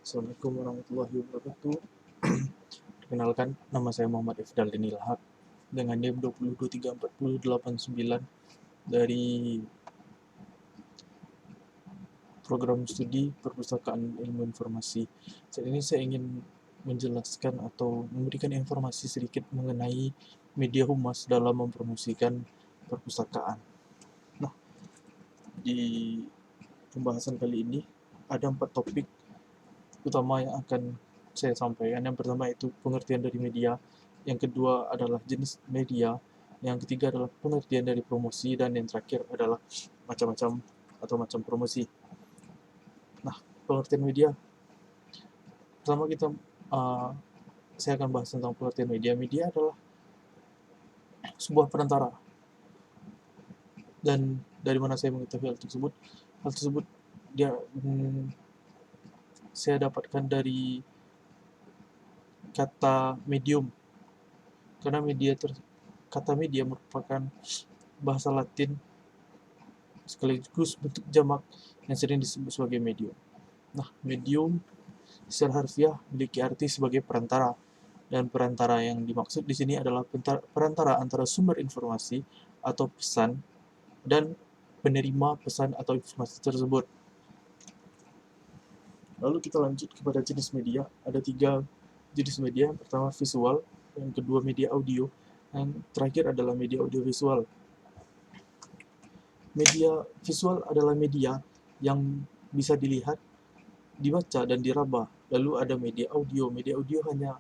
Assalamualaikum warahmatullahi wabarakatuh. Perkenalkan, nama saya Muhammad Ifdal Dinilhaq dengan NIM 20234089 dari program studi Perpustakaan Ilmu Informasi. Saat ini saya ingin menjelaskan atau memberikan informasi sedikit mengenai media humas dalam mempromosikan perpustakaan. Nah, di pembahasan kali ini ada 4 topik utama yang akan saya sampaikan. Yang pertama itu pengertian dari media, yang kedua adalah jenis media, yang ketiga adalah pengertian dari promosi, dan yang terakhir adalah macam-macam atau macam promosi. Nah, pengertian media. Pertama saya akan bahas tentang pengertian media. Media adalah sebuah perantara. Dan dari mana saya mengetahui hal tersebut? Hal tersebut saya dapatkan dari kata medium, karena kata media merupakan bahasa Latin sekaligus bentuk jamak yang sering disebut sebagai medium. Nah, medium secara harfiah memiliki arti sebagai perantara, dan perantara yang dimaksud di sini adalah perantara antara sumber informasi atau pesan dan penerima pesan atau informasi tersebut. Lalu kita lanjut kepada jenis media. Ada 3 jenis media. Yang pertama visual, yang kedua media audio, yang terakhir adalah media audiovisual. Media visual adalah media yang bisa dilihat, dibaca, dan diraba. Lalu ada media audio. Media audio hanya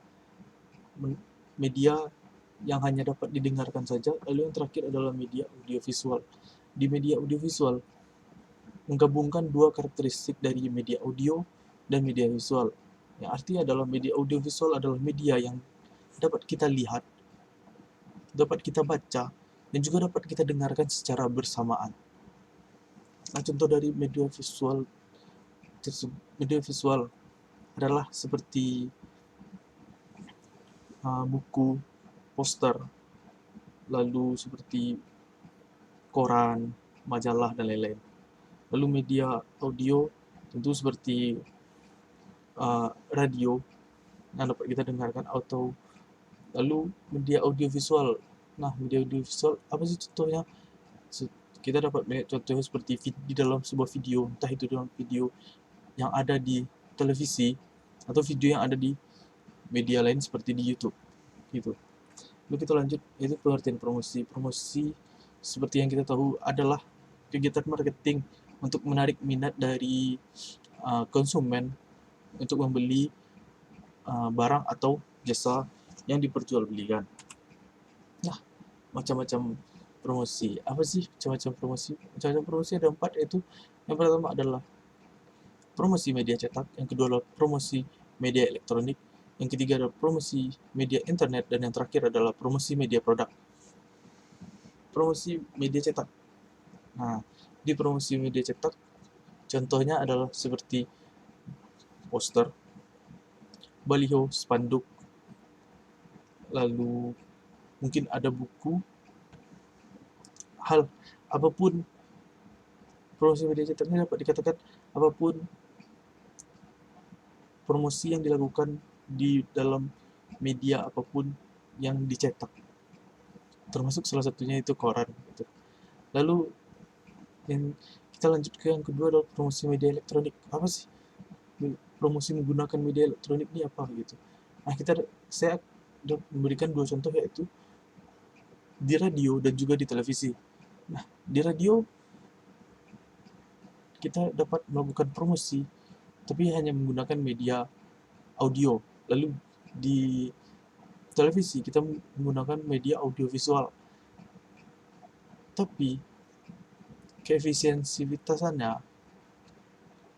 media yang hanya dapat didengarkan saja. Lalu yang terakhir adalah media audiovisual. Di media audiovisual menggabungkan 2 karakteristik dari media audio dan media visual. Yang artinya adalah media audiovisual adalah media yang dapat kita lihat, dapat kita baca, dan juga dapat kita dengarkan secara bersamaan. Nah, contoh dari media visual adalah seperti buku, poster, lalu seperti koran, majalah, dan lain-lain. Lalu media audio tentu seperti radio yang dapat kita dengarkan, atau lalu media audiovisual. Nah, media audiovisual apa sih contohnya? Kita dapat melihat contohnya seperti di dalam sebuah video, entah itu dalam video yang ada di televisi atau video yang ada di media lain seperti di YouTube gitu. Lalu kita lanjut, yaitu pengertian promosi. Promosi seperti yang kita tahu adalah kegiatan marketing untuk menarik minat dari konsumen untuk membeli barang atau jasa yang diperjualbelikan. Nah, macam-macam promosi. Apa sih macam-macam promosi? Macam-macam promosi ada 4, yaitu yang pertama adalah promosi media cetak, yang kedua adalah promosi media elektronik, yang ketiga adalah promosi media internet, dan yang terakhir adalah promosi media produk. Promosi media cetak. Nah, di promosi media cetak contohnya adalah seperti poster, baliho, spanduk, lalu mungkin ada buku, hal apapun. Promosi media cetaknya dapat dikatakan apapun promosi yang dilakukan di dalam media apapun yang dicetak, termasuk salah satunya itu koran gitu. Lalu yang kita lanjut ke yang kedua adalah promosi media elektronik. Apa sih promosi menggunakan media elektronik ini apa gitu? Nah, saya memberikan 2 contoh, yaitu di radio dan juga di televisi. Nah, di radio kita dapat melakukan promosi tapi hanya menggunakan media audio. Lalu di televisi kita menggunakan media audiovisual. Tapi keefisiensivitasnya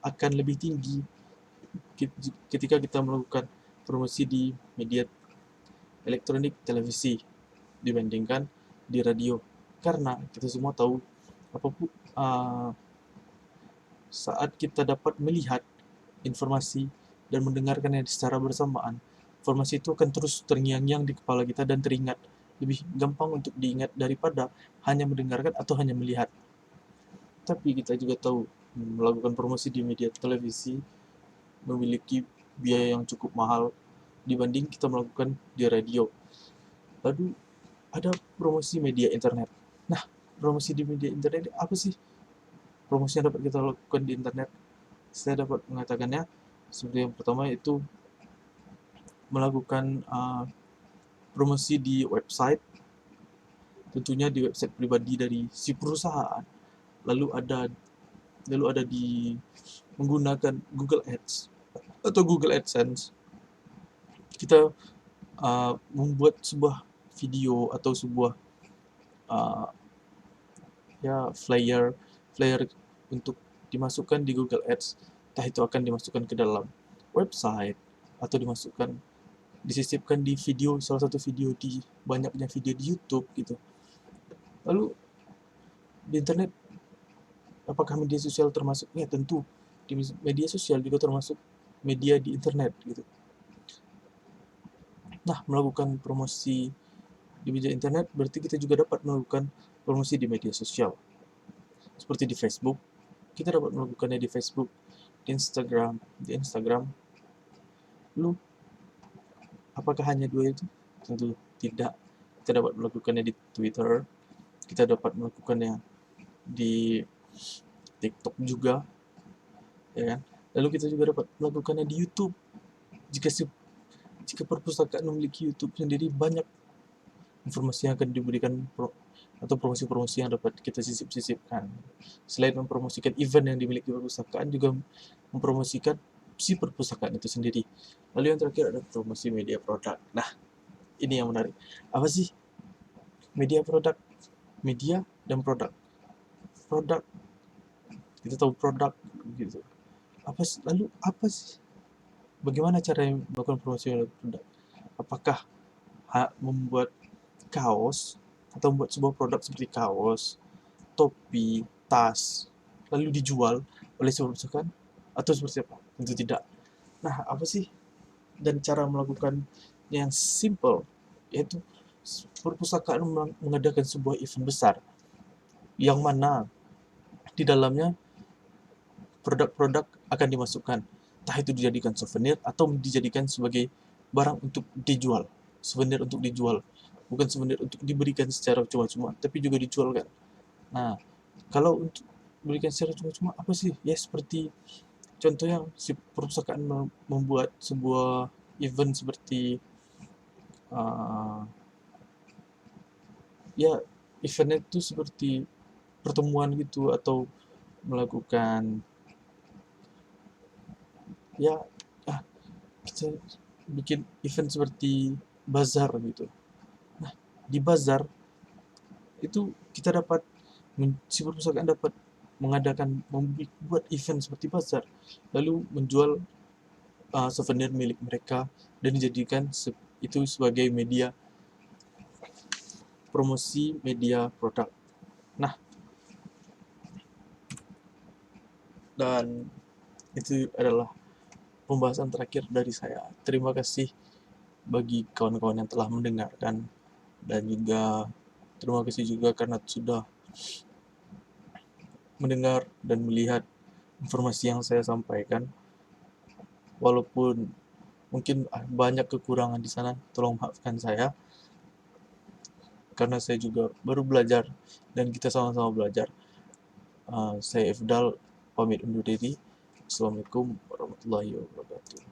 akan lebih tinggi ketika kita melakukan promosi di media elektronik televisi dibandingkan di radio. Karena kita semua tahu apapun saat kita dapat melihat informasi dan mendengarkannya secara bersamaan, informasi itu akan terus terngiang-ngiang di kepala kita dan teringat. Lebih gampang untuk diingat daripada hanya mendengarkan atau hanya melihat. Tapi kita juga tahu melakukan promosi di media televisi memiliki biaya yang cukup mahal dibanding kita melakukan di radio. Lalu ada promosi media internet. Nah, promosi di media internet apa sih? Promosi yang dapat kita lakukan di internet, saya dapat mengatakannya seperti yang pertama itu melakukan promosi di website, tentunya di website pribadi dari si perusahaan. Lalu ada di menggunakan Google Ads atau Google AdSense. Kita membuat sebuah video atau sebuah uh, flyer untuk dimasukkan di Google Ads. Entah itu akan dimasukkan ke dalam website atau disisipkan di video, salah satu video di banyaknya video di YouTube gitu. Lalu di internet, apakah media sosial termasuk? Ya tentu, di media sosial juga termasuk media di internet gitu. Nah, melakukan promosi di media internet berarti kita juga dapat melakukan promosi di media sosial. Seperti di Facebook, kita dapat melakukannya di Facebook, di Instagram. Lalu, apakah hanya dua itu? Tentu tidak. Kita dapat melakukannya di Twitter, kita dapat melakukannya di TikTok juga, ya kan? Lalu kita juga dapat melakukannya di YouTube. Jika perpustakaan memiliki YouTube sendiri, banyak informasi yang akan diberikan atau promosi-promosi yang dapat kita sisip-sisipkan. Selain mempromosikan event yang dimiliki perpustakaan, juga mempromosikan si perpustakaan itu sendiri. Lalu yang terakhir ada promosi media produk. Nah, ini yang menarik. Apa sih media produk? Media dan produk. Produk, kita tahu produk gitu. Lalu apa sih? Bagaimana cara melakukan promosi produk? Apakah membuat kaos atau membuat sebuah produk seperti kaos, topi, tas, lalu dijual oleh sebuah perusahaan atau seperti apa? Tentu tidak. Nah, apa sih? Dan cara melakukan yang simple, yaitu perpustakaan mengadakan sebuah event besar yang mana di dalamnya produk-produk akan dimasukkan, entah itu dijadikan souvenir atau dijadikan sebagai barang untuk dijual. Souvenir untuk dijual, bukan souvenir untuk diberikan secara cuma-cuma, tapi juga dijual kan. Nah, kalau untuk diberikan secara cuma-cuma apa sih? Ya seperti contohnya si perpustakaan membuat sebuah event seperti uh, ya eventnya itu seperti pertemuan gitu, atau melakukan ya kita bikin event seperti bazar gitu. Nah, di bazar itu kita dapat si perpustakaan dapat membuat event seperti bazar, lalu menjual souvenir milik mereka dan dijadikan itu sebagai media promosi media produk. Nah, dan itu adalah pembahasan terakhir dari saya. Terima kasih bagi kawan-kawan yang telah mendengarkan, dan juga terima kasih juga karena sudah mendengar dan melihat informasi yang saya sampaikan. Walaupun mungkin banyak kekurangan di sana, tolong maafkan saya karena saya juga baru belajar dan kita sama-sama belajar. Saya Ifdal pamit undur diri. Assalamualaikum warahmatullahi wabarakatuh.